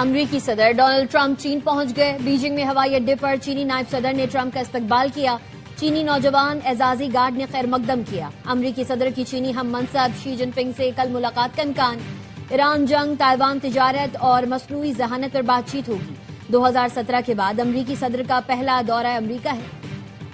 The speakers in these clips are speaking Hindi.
अमरीकी सदर डोनाल्ड ट्रंप चीन पहुंच गए। बीजिंग में हवाई अड्डे पर चीनी नायब सदर ने ट्रंप का इस्तकबाल किया। चीनी नौजवान एजाजी गार्ड ने खैर मकदम किया। अमरीकी सदर की चीनी हम मनसब शी जिनपिंग से कल मुलाकात का इम्कान। ईरान जंग, ताइवान तिजारत और मसनूई जहानत पर बातचीत होगी। 2017 के बाद अमरीकी सदर का पहला दौरा अमरीका है।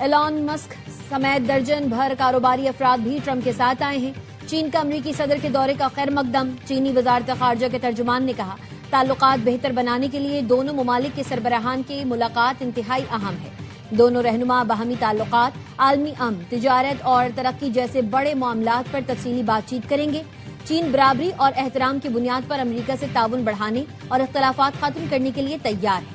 एलॉन मस्क समेत दर्जन भर कारोबारी अफराद भी ट्रंप के साथ आए हैं। चीन का अमरीकी सदर के दौरे का खैर मकदम। चीनी वजारत खारजा के तर्जुमान ने कहा, ताल्लुकात बेहतर बनाने के लिए दोनों मुमालिक के सरबराहान की मुलाकात इंतहाई अहम है। दोनों रहनुमा बाहमी ताल्लुकात, आलमी अमन, तिजारत और तरक्की जैसे बड़े मामलात पर तफसीली बातचीत करेंगे। चीन बराबरी और एहतराम की बुनियाद पर अमरीका से ताउन बढ़ाने और इख्तलाफात खत्म करने के लिए तैयार है।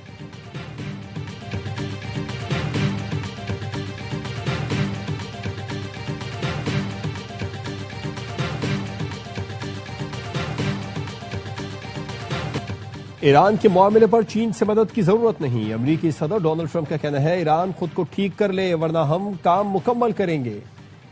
ईरान के मामले पर चीन से मदद की जरूरत नहीं। अमरीकी सदर डोनाल्ड ट्रंप का कहना है, ईरान खुद को ठीक कर ले वरना हम काम मुकम्मल करेंगे।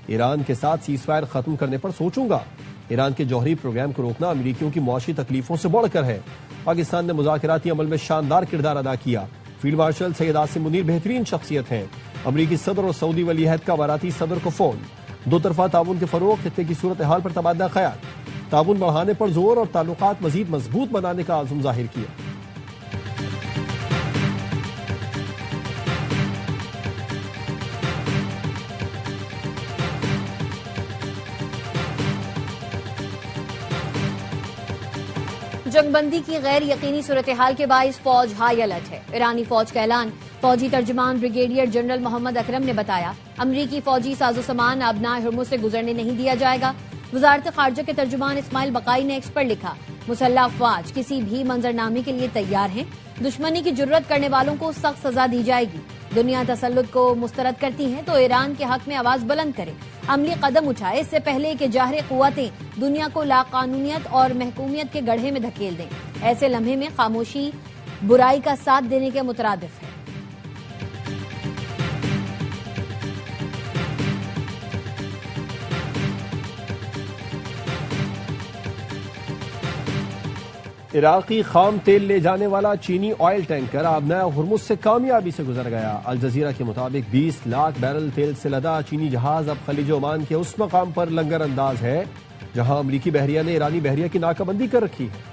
ईरान के साथ सीजफायर खत्म करने पर सोचूंगा। ईरान के जौहरी प्रोग्राम को रोकना अमरीकियों की मुआशी तकलीफों से बढ़कर है। पाकिस्तान ने मुज़ाकराती अमल में शानदार किरदार अदा किया। फील्ड मार्शल सैयद आसिम मुनीर बेहतरीन शख्सियत हैं। अमरीकी सदर और सऊदी वली अहद का अमाराती सदर को फोन। दो तरफा ताउन के फरोग, खित्ते की सूरत हाल पर तबादला ख्याल, ताउन बढ़ाने पर जोर और ताल्लुकात मजीद मजबूत बनाने का आज़म जाहिर किया। जंगबंदी की गैर यकीनी सूरत हाल के बाइस फौज हाई अलर्ट है। ईरानी फौज का ऐलान। फौजी तर्जुमान ब्रिगेडियर जनरल मोहम्मद अकरम ने बताया, अमरीकी फौजी साजो सामान अबनाए हुर्मुज से गुजरने नहीं दिया जाएगा। वजारत खारजा के तर्जुमान इस्माइल बकाई ने एक्स पर लिखा, मुसल्लह अफवाज किसी भी मंजरनामे के लिए तैयार हैं। दुश्मनी की जुर्रत करने वालों को सख्त सजा दी जाएगी। दुनिया तसल्लुत को मुस्तरद करती है तो ईरान के हक में आवाज बुलंद करे, अमली कदम उठाए, इससे पहले कि जाहिर कुव्वतें दुनिया को लाकानूनियत और महकूमियत के गड्ढे में धकेल दें। ऐसे लम्हे में खामोशी बुराई का साथ देने के मुतरादिफ है। इराकी खाम तेल ले जाने वाला चीनी ऑयल टैंकर आबनाया हुर्मुज से कामयाबी से गुजर गया। अल जजीरा के मुताबिक 20 लाख बैरल तेल से लदा चीनी जहाज अब खलीज ओमान के उस मकाम पर लंगर अंदाज है जहां अमरीकी बहरिया ने ईरानी बहरिया की नाकाबंदी कर रखी है।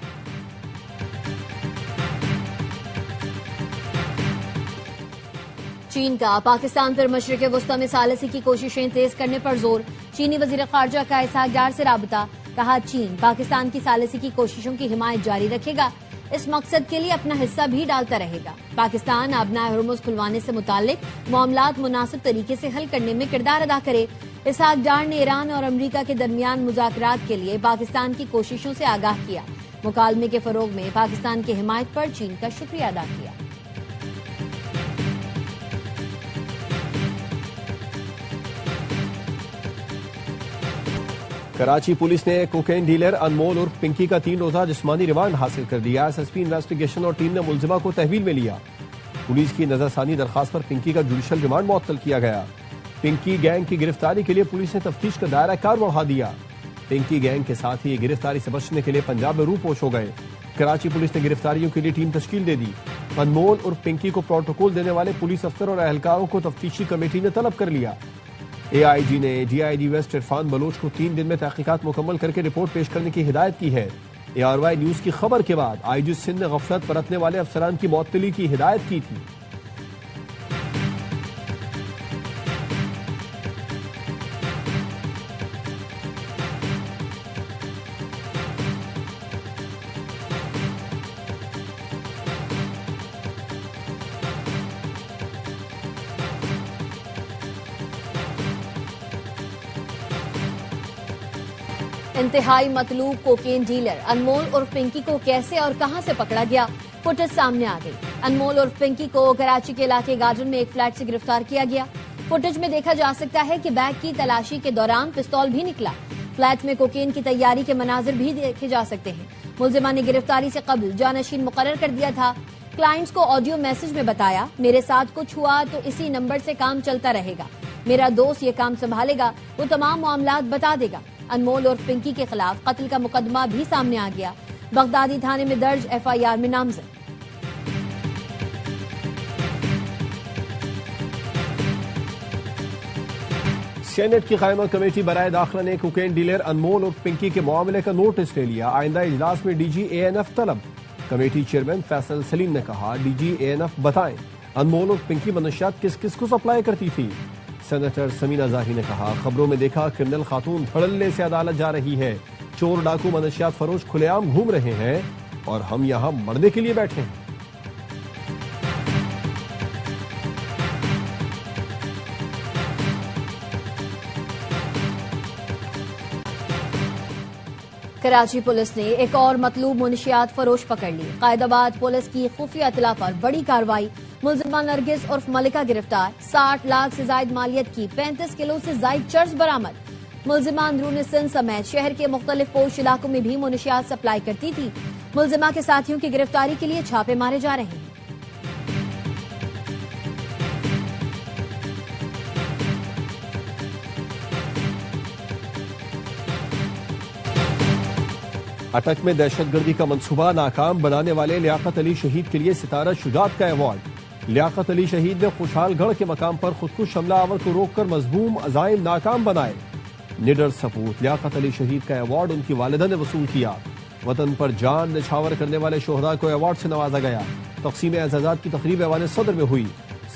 चीन का पाकिस्तान पर मशरिक वस्ता में सालसी की कोशिशें तेज करने पर जोर। चीनी वजीर खारजा का इसहाक डार से राबता। कहा, चीन पाकिस्तान की सालसी की कोशिशों की हिमायत जारी रखेगा। इस मकसद के लिए अपना हिस्सा भी डालता रहेगा। पाकिस्तान आबनाए हुर्मुज खुलवाने से मुताल्लिक मामलात मुनासिब तरीके से हल करने में किरदार अदा करे। इसहाक डार ने ईरान और अमरीका के दरमियान मुज़ाकरात के लिए पाकिस्तान की कोशिशों से आगाह किया। मुकालमे के फरोग में पाकिस्तान की हिमायत पर चीन का शुक्रिया अदा किया। कराची पुलिस ने कोकेन डीलर अनमोल उर्फ पिंकी का 3 रोजा जिस्मानी रिमांड हासिल कर दिया। एसएसपी इन्वेस्टिगेशन और टीम ने मुलजिमा को तहवील में लिया। पुलिस की नजरसानी दरखास्त पर पिंकी का जुडिशल रिमांड मुअत्तल किया गया। पिंकी गैंग की गिरफ्तारी के लिए पुलिस ने तफ्तीश का दायरा कार बढ़ा दिया। पिंकी गैंग के साथ ही गिरफ्तारी से बचने के लिए पंजाब में रूपोश हो गए। कराची पुलिस ने गिरफ्तारियों के लिए टीम तश्कील दे दी। अनमोल उर्फ पिंकी को प्रोटोकॉल देने वाले पुलिस अफसर और एहलकारों को तफ्तीशी कमेटी ने तलब कर लिया। एआईजी ने डीआईजी वेस्ट इरफान बलोच को 3 दिन में तहकीकात मुकम्मल करके रिपोर्ट पेश करने की हिदायत की है। एआरवाई न्यूज की खबर के बाद आईजी सिंध ने गफलत बरतने वाले अफसरान की मुअत्तली की हिदायत की थी। इंतहाई मतलूब कोकेन डीलर अनमोल उर्फ पिंकी को कैसे और कहां से पकड़ा गया, फुटेज सामने आ गई। अनमोल उर्फ पिंकी को कराची के इलाके गार्डन में एक फ्लैट से गिरफ्तार किया गया। फुटेज में देखा जा सकता है कि बैग की तलाशी के दौरान पिस्तौल भी निकला। फ्लैट में कोकेन की तैयारी के मनाजिर भी देखे जा सकते हैं। मुलजिमा ने गिरफ्तारी से कबल जानशीन मुकर्रर कर दिया था। क्लाइंट्स को ऑडियो मैसेज में बताया, मेरे साथ कुछ हुआ तो इसी नंबर से काम चलता रहेगा, मेरा दोस्त ये काम संभालेगा, वो तमाम मामलात बता देगा। अनमोल और पिंकी के खिलाफ कत्ल का मुकदमा भी सामने आ गया। बगदादी थाने में दर्ज एफआईआर में नामजद। सेनेट की कायमा कमेटी बराए दाखिला ने कोकेन डीलर अनमोल और पिंकी के मामले का नोटिस ले लिया। आइंदा इजलास में डीजी एएनएफ तलब। कमेटी चेयरमैन फैसल सलीम ने कहा, डीजी एएनएफ बताएं अनमोल और पिंकी मनशियात किस किस को सप्लाई करती थी। सेनेटर समीना जाही ने कहा, खबरों में देखा क्रिमिनल खातून धड़ल्ले से अदालत जा रही है, चोर डाकू मनशियात फरोश खुलेआम घूम रहे हैं और हम यहां मरने के लिए बैठे हैं। कराची पुलिस ने एक और मतलूब मुनशियात फरोश पकड़ ली। कायदाबाद पुलिस की खुफिया इतला पर बड़ी कार्रवाई। मुलजिमा नरगिस उर्फ मलिका गिरफ्तार। 60 लाख से जायद मालियत की 35 किलो से जायद चर्स बरामद। मुलजिमा अंदरूनी सिंध समेत शहर के मुख्तलिफ पोश इलाकों में भी मुनशियात सप्लाई करती थी। मुलजिमा के साथियों की गिरफ्तारी के लिए छापे मारे जा रहे हैं। अटक में दहशतगर्दी का मंसूबा नाकाम बनाने वाले लियाकत अली शहीद के लिए सितारा शुजात का अवार्ड। लियाकत अली शहीद ने खुशहालगढ़ के मकाम पर खुदकुश हमलावर को रोककर मजबूम अजाइम नाकाम बनाए। निडर सपूत लियाकत अली शहीद का अवार्ड उनकी वालिदा ने वसूल किया। वतन पर जान निछावर करने वाले शोहदा को अवार्ड से नवाजा गया। तकसीम एजाजात की तकरीब ऐवान सदर में हुई।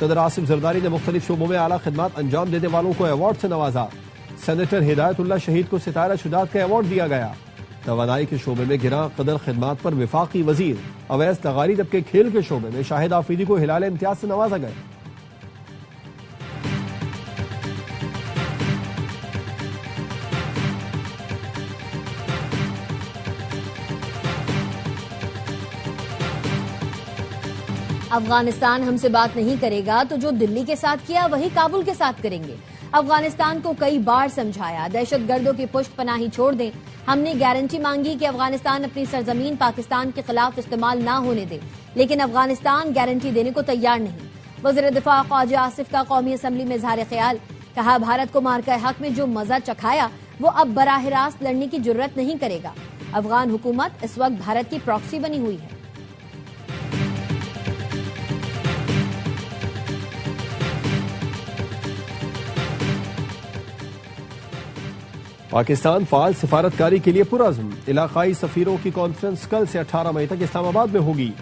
सदर आसिफ जरदारी ने मुख्तलिफ शोबों में आला खिदमात अंजाम देने वालों को अवार्ड से नवाजा। सेनेटर हिदायतुल्लाह शहीद को सितारा शुजात का अवार्ड दिया गया। तवानाई के शोबे में गिरा कदर खिदमात पर विफाकी वजीर अवैस लगारी, जबकि खेल के शोबे में शाहिद आफरीदी को हिलाल इम्तियाज से नवाजा गया। अफगानिस्तान हमसे बात नहीं करेगा तो जो दिल्ली के साथ किया वही काबुल के साथ करेंगे। अफगानिस्तान को कई बार समझाया, दहशतगर्दों की पुष्ट पनाही छोड़ दें। हमने गारंटी मांगी कि अफगानिस्तान अपनी सरजमीन पाकिस्तान के खिलाफ इस्तेमाल ना होने दे, लेकिन अफगानिस्तान गारंटी देने को तैयार नहीं। वज़ीर दिफा ख्वाजा आसिफ का कौमी असम्बली में इज़हार ख्याल। कहा, भारत को मार्का हक में जो मजा चखाया वो अब बराह रास्त लड़ने की जुर्रत नहीं करेगा। अफगान हुकूमत इस वक्त भारत की प्रॉक्सी बनी हुई है। पाकिस्तान फाल सिफारतकारी के लिए पुरअज़्म। इलाकाई सफीरों की कॉन्फ्रेंस कल से 18 मई तक इस्लामाबाद में होगी।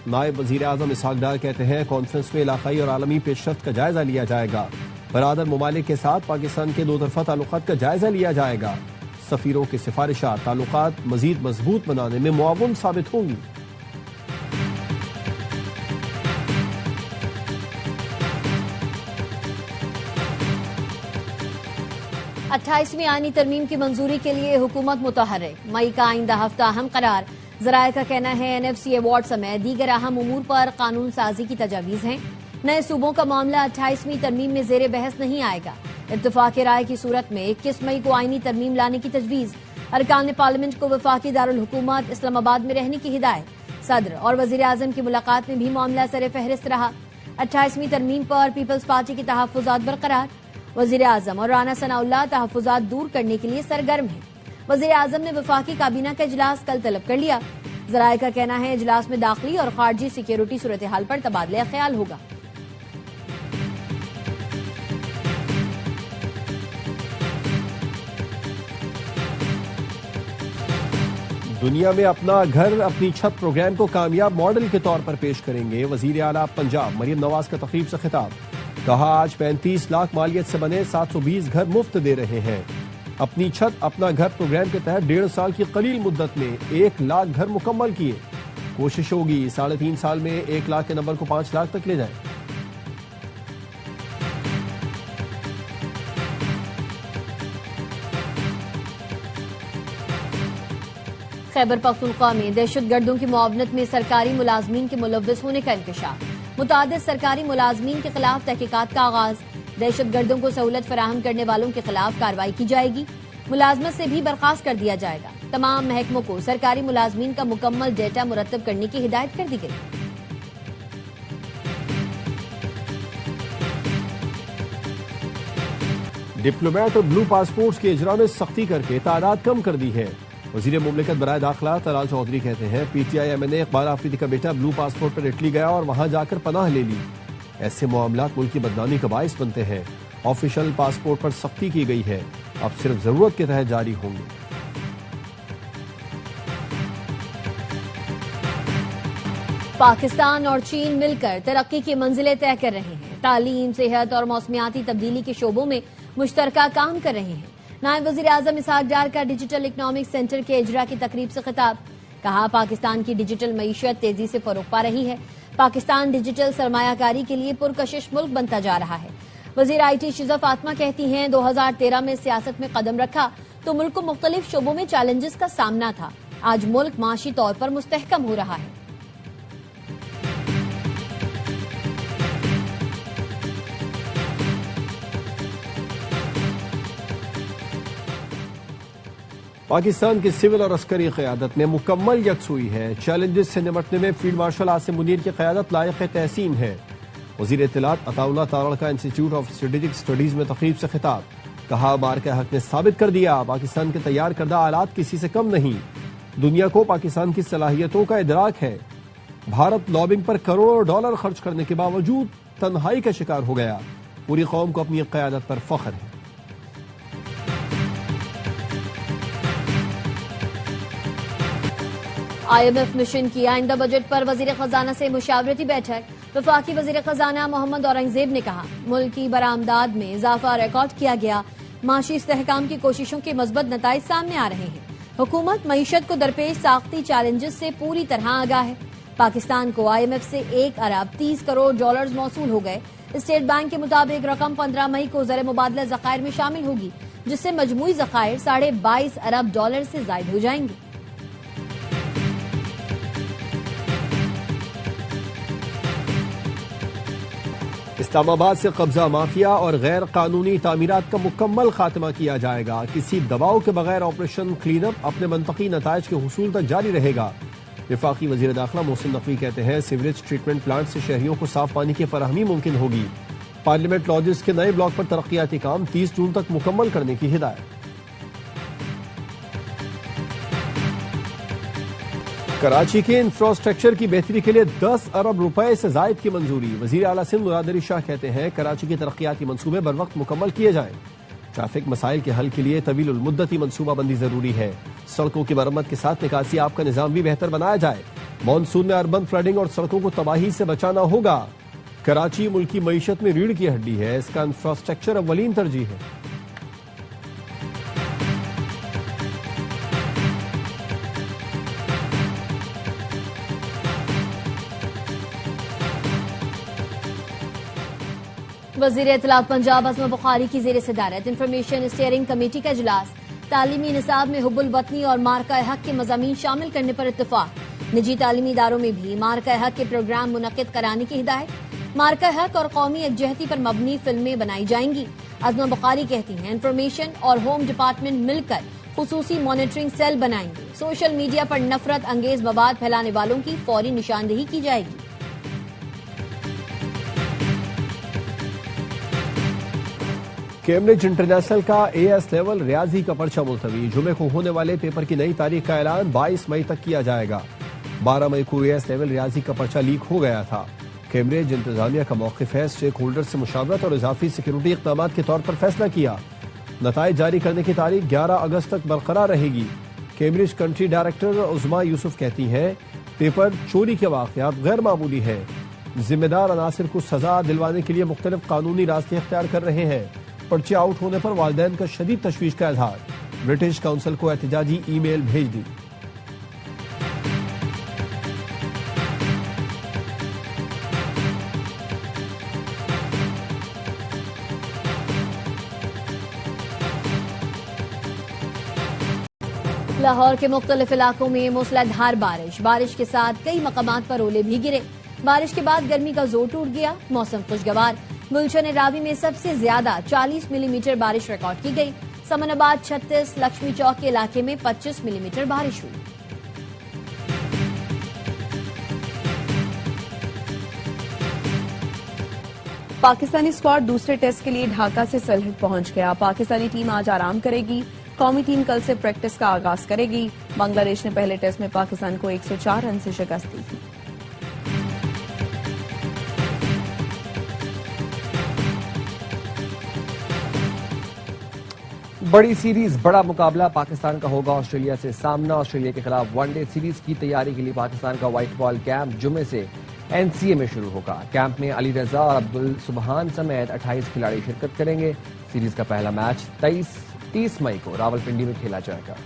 नायब वजीर आजम इसहाक डार कहते हैं, कॉन्फ्रेंस में इलाकाई और आलमी पेशरफ्त का जायजा लिया जाएगा। बरादर ममालिक के साथ पाकिस्तान के दो तरफा ताल्लुकात का जायजा लिया जाएगा। सफीरों की सिफारिशात ताल्लुकात मजीद मजबूत बनाने में मुआवन साबित होंगी। 28वीं आईनी तरमीम की मंजूरी के लिए हुकूमत मुतहर्रिक। मई का आइंदा हफ्ता अहम करार। ज़राए का कहना है, NFC अवार्ड समेत दीगर अहम उमूर पर कानून साजी की तजावीज़ हैं। नए सूबों का मामला 28वीं तरमीम में ज़ेर बहस नहीं आएगा। इत्तफाक राय की सूरत में 21 मई को आईनी तरमीम लाने की तजवीज़। अरकान पार्लियामेंट को वफाकी दारुल हुकूमत इस्लामाबाद में रहने की हिदायत। सदर और वज़ीर आज़म की मुलाकात में भी मामला सरे फहरिस्त रहा। 28वीं तरमीम पर पीपल्स पार्टी के तहफ़्फ़ुज़ात बरकरार। वज़ीर आज़म और राना सनाउल्लाह तहफ़्फ़ुज़ात दूर करने के लिए सरगर्म हैं। वज़ीर आज़म ने वफाकी काबीना का इजलास कल तलब कर लिया। ज़राए का कहना है, इजलास में दाखिली और खारजी सिक्योरिटी सूरत हाल पर तबादला ख्याल होगा। दुनिया में अपना घर अपनी छत प्रोग्राम को कामयाब मॉडल के तौर पर पेश करेंगे वज़ीर आला पंजाब मरियम नवाज का तकरीब से खिताब। कहा, आज 35 लाख मालियत से बने 720 घर मुफ्त दे रहे हैं। अपनी छत अपना घर प्रोग्राम के तहत 1.5 साल की कलील मुद्दत में 1 लाख घर मुकम्मल किए। कोशिश होगी 3.5 साल में 1 लाख के नंबर को 5 लाख तक ले जाएं। खैबर पख्तूनख्वा में दहशतगर्दों की मुआवनत में सरकारी मुलाजमीन के मुलव्वस होने का इंकशाफ। मुतादिद सरकारी मुलाजमीन के खिलाफ तहकीकात का आगाज। दहशतगर्दों को सहूलत फराहम करने वालों के खिलाफ कार्रवाई की जाएगी। मुलाजमत से भी बर्खास्त कर दिया जाएगा। तमाम महकमों को सरकारी मुलाजमीन का मुकम्मल डेटा मुरतब करने की हिदायत कर दी गई। डिप्लोमेट और ब्लू पासपोर्ट्स के इजरा में सख्ती करके तादाद कम कर दी है। वजीर मुमलिकत बराए दाखिला तलाल चौधरी कहते हैं, PTI MNA इकबाल आफरीदी का बेटा ब्लू पासपोर्ट पर इटली गया और वहां जाकर पनाह ले ली। ऐसे मामलात मुल्क की बदनामी का बाइस बनते हैं। ऑफिशियल पासपोर्ट पर सख्ती की गई है, अब सिर्फ जरूरत के तहत जारी होंगे। पाकिस्तान और चीन मिलकर तरक्की की मंजिलें तय कर रहे हैं। तालीम, सेहत और मौसमियाती तब्दीली के शोबों में मुश्तरका काम कर रहे हैं। नायब वजीर आजम इसहाक डार का डिजिटल इकोनॉमिक सेंटर के इजरा की तकरीब से खिताब। कहा, पाकिस्तान की डिजिटल मईशत तेजी से फरोग पा रही है। पाकिस्तान डिजिटल सरमायाकारी के लिए पुरकशिश मुल्क बनता जा रहा है। वजीर IT शिजा फातिमा कहती हैं, 2013 में सियासत में कदम रखा तो मुल्क को मुख्तलिफ शोबों में चैलेंजेस का सामना था। आज मुल्क माशी तौर पर मुस्तहकम हो रहा है। पाकिस्तान की सिविल और अस्करी क़यादत में मुकम्मल यकसुई है। चैलेंजेस से निपटने में फील्ड मार्शल आसिम मुनीर की क़यादत लायक तहसीन है। वज़ीर इत्तलात अताउल्लाह तारड़ का इंस्टीट्यूट ऑफ स्ट्रेटेजिक स्टडीज में तकरीब से खिताब। कहा, मार्का हक ने साबित कर दिया, पाकिस्तान के तैयार करदा आलात किसी से कम नहीं। दुनिया को पाकिस्तान की सलाहियतों का इदराक है। भारत लॉबिंग पर करोड़ों डॉलर खर्च करने के बावजूद तन्हाई का शिकार हो गया। पूरी कौम को अपनी क़यादत पर फख्र है। IMF मिशन की आइंदा बजट पर वजीर खजाना से मुशावरती बैठक। वफाकी वजीर खजाना मोहम्मद औरंगजेब ने कहा, मुल्क की बरामदाद में इजाफा रिकॉर्ड किया गया। माशी इस्तेहकाम की कोशिशों के मजबूत नताइज सामने आ रहे हैं। हुकूमत मईशत को दरपेश साख्ती चैलेंजेस से पूरी तरह आगाह है। पाकिस्तान को IMF से 1 अरब 30 करोड़ डॉलर मौसूल हो गए। स्टेट बैंक के मुताबिक रकम 15 मई को ज़र मुबादला ज़खायर में शामिल होगी, जिससे मजमूई ज़खायर 22.5 अरब डॉलर से जायद हो जाएंगे। इस्लामाबाद से कब्जा माफिया और गैर कानूनी तामीरात का मुकम्मल खात्मा किया जाएगा। किसी दबाव के बगैर ऑपरेशन क्लीन अप अपने मनतकी नताइज के हुसूल तक जारी रहेगा। वफाकी वजीर दाखिला मोहसिन नकवी कहते हैं, सीवरेज ट्रीटमेंट प्लांट से शहरियों को साफ पानी की फराहमी मुमकिन होगी। पार्लियामेंट लॉजेस के नए ब्लॉक पर तरक्याती काम 30 जून तक मुकम्मल करने की हिदायत। कराची के इंफ्रास्ट्रक्चर की बेहतरी के लिए 10 अरब रुपए से जायद की मंजूरी। वजीर आला सिंध मुराद अली शाह कहते हैं, कराची के तरक्याती मंसूबे बर वक्त मुकम्मल किए जाएं। ट्रैफिक मसाइल के हल के लिए तवील मुद्दती मंसूबाबंदी जरूरी है। सड़कों की मरम्मत के साथ निकासी आप का निजाम भी बेहतर बनाया जाए। मानसून में अर्बन फ्लडिंग और सड़कों को तबाही से बचाना होगा। कराची मुल्क की मईशत में रीढ़ की हड्डी है, इसका इंफ्रास्ट्रक्चर अव्वलीन तरजीह है। वजीर इत्तलात पंजाब अज़मा बुखारी की ज़ेर सदारत इंफॉर्मेशन स्टीयरिंग कमेटी का इजलास। तालीमी निसाब में हुब्बुल वतनी और मार्का हक के मज़ामीन शामिल करने पर इत्तफाक। निजी तालीमी इदारों में भी मार्का हक के प्रोग्राम मुनक्किद कराने की हिदायत। मार्का हक और कौमी यकजहती पर मबनी फिल्में बनाई जाएंगी। अज़मा बुखारी कहती हैं, इंफॉर्मेशन और होम डिपार्टमेंट मिलकर खुसूसी मॉनिटरिंग सेल बनाएंगे। सोशल मीडिया पर नफरत अंगेज मवाद फैलाने वालों की फौरी निशानदेही की जाएगी। कैम्ब्रिज इंटरनेशनल का AS लेवल रियाजी का पर्चा मुलतवी। जुमे को होने वाले पेपर की नई तारीख का ऐलान 22 मई तक किया जाएगा। 12 मई को AS लेवल रियाजी का पर्चा लीक हो गया था। कैम्ब्रिज इंतजामिया का मौक़िफ़ है, स्टेक होल्डर से मुशावरत और इजाफी सिक्योरिटी इक़दाम के तौर पर फैसला किया। नताइज जारी करने की तारीख 11 अगस्त तक बरकरार रहेगी। कैम्ब्रिज कंट्री डायरेक्टर उज़मा यूसुफ कहती हैं, पेपर चोरी के वाक़यात गैर मामूली है। जिम्मेदार अनासिर को सजा दिलवाने के लिए मुख्तलिफ कानूनी रास्ते इख्तियार कर रहे हैं। पर्चे आउट होने पर वालिदैन का शदीद तशवीश का इजहार। ब्रिटिश काउंसिल को एहतजाजी ईमेल भेज दी। लाहौर के मुख्तलिफ इलाकों में मूसलाधार बारिश के साथ कई मकामात पर ओले भी गिरे। बारिश के बाद गर्मी का जोर टूट गया। मौसम खुशगवार। गुलशन रावी में सबसे ज्यादा 40 मिलीमीटर बारिश रिकॉर्ड की गई। समनाबाद 36, लक्ष्मी चौक के इलाके में 25 मिलीमीटर बारिश हुई। पाकिस्तानी स्क्वाड दूसरे टेस्ट के लिए ढाका से सलहट पहुंच गया। पाकिस्तानी टीम आज आराम करेगी। कौमी टीम कल से प्रैक्टिस का आगाज करेगी। बांग्लादेश ने पहले टेस्ट में पाकिस्तान को 104 रन से शिकस्त दी थी। बड़ी सीरीज, बड़ा मुकाबला पाकिस्तान का होगा ऑस्ट्रेलिया से सामना। ऑस्ट्रेलिया के खिलाफ वनडे सीरीज की तैयारी के लिए पाकिस्तान का व्हाइट बॉल कैंप जुमे से एनसीए में शुरू होगा। कैंप में अली रजा और अब्दुल सुबहान समेत 28 खिलाड़ी शिरकत करेंगे। सीरीज का पहला मैच 30 मई को रावलपिंडी में खेला जाएगा।